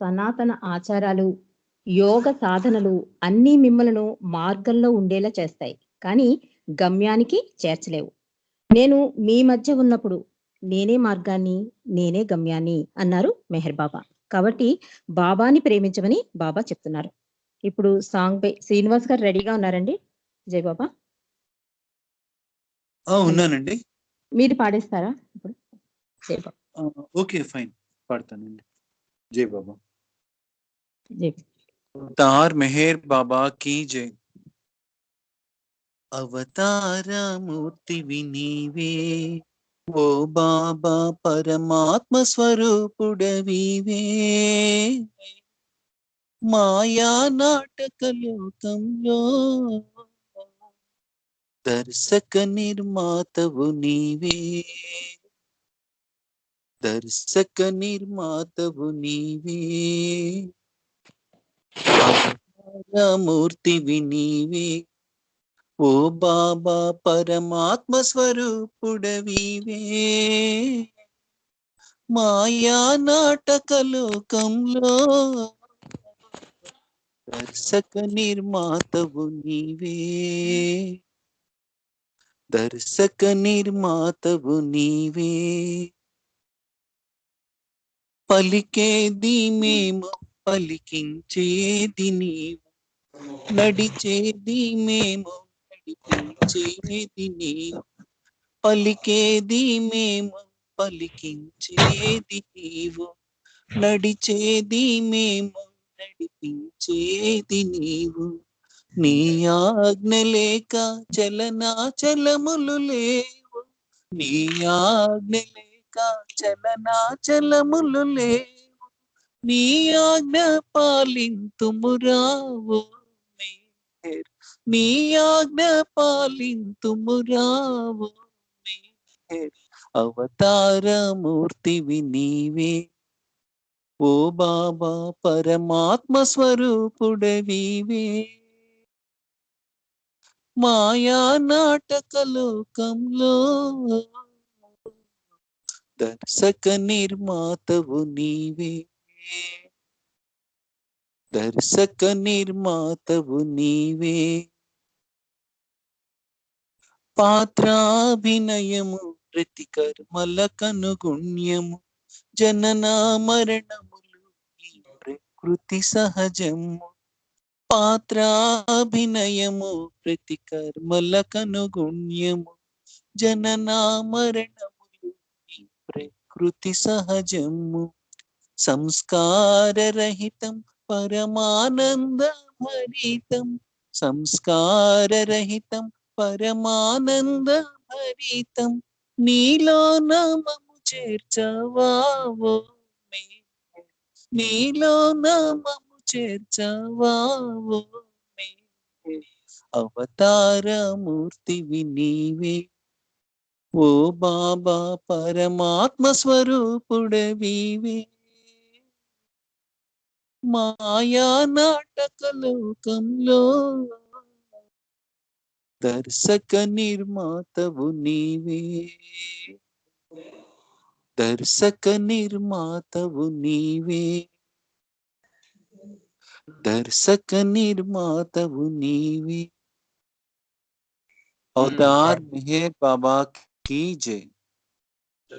సనాతన ఆచారాలు, యోగ సాధనలు అన్నీ మిమ్మలను మార్గంలో ఉండేలా చేస్తాయి. కానీ గమ్యానికి చేర్చలేవు. నేను మీ మధ్య ఉన్నప్పుడు నేనే మార్గాన్ని, నేనే గమ్యాన్ని అన్నారు మెహర్ బాబా. కాబట్టి బాబాని ప్రేమించమని బాబా చెప్తున్నారు. ఇప్పుడు సాంగ్‌పై శ్రీనివాస్ గారు రెడీగా ఉన్నారండి? జై బాబా. హలో. ఉన్నానండి. మీరు పాడేస్తారా ఇప్పుడు? జై బాబా. Okay, fine, పాడతానండి. జై బాబా. జై అవతార్ మెహర్ బాబా కీ జై. అవతార మూర్తివి నీవే, ఓ బాబా పరమాత్మ స్వరూపుడవివే. మాయా నాటక లోకంలో దర్శక నిర్మాతవు నీవే, దర్శక నిర్మాతవు నీవే. అవతారమూర్తివి నీవే, ఓ బాబా పరమాత్మ స్వరూపుడవివే. మాయా నాటక లోకంలో దర్శక నిర్మాతవు నీవే, దర్శక నిర్మాతవు నీవే. పలికేది మేము, పలికించేది నీవు, నడిచేది మేము, నడిపించేది నీవు. పలికేది మేము, పలికించేది నీవు, నడిచేది మేము, నడిపించేది నీవు. నీ ఆజ్ఞ లేక చలనాచలములు లేవు, నీ ఆజ్ఞ లేక చలనాచలములు లేవు. నీ ఆజ్ఞ పాలింతుమురావు మేర్, నీ ఆజ్ఞ పాలింతుమురావు మేర్. అవతారమూర్తివి నీవే, ఓ బాబా పరమాత్మ స్వరూపుడవివే. మాయా నాటక లోకంలో దర్శక నిర్మాతవు నీవే, దర్శక నిర్మాతవు నీవే. పాత్రాభినయము ప్రతి కర్మల కనుగుణ్యము, జనన మరణములు ఈ ప్రకృతి సహజము. పాత్రాభినయము ప్రతి కర్మల కనుగుణ్యము, జనన మరణములు ఈ ప్రకృతి సహజము. సంస్కార రహితం పరమానంద భరితం, సంస్కార రహితం పరమానంద భరితం. నీలో నామము చేర్చవా ఓ మేర్, నీలో నామము చేర్చవా ఓ మేర్. అవతారమూర్తివి నీవే, ఓ బాబా పరమాత్మ స్వరూపుడవివే. మాయా నాటక లోకంలో దర్శక నిర్మాతవు నీవే, దర్శక నిర్మాతవు నీవే, దర్శక నిర్మాతవు నీవే. అవతార్ మెహర్ బాబా కీ జై.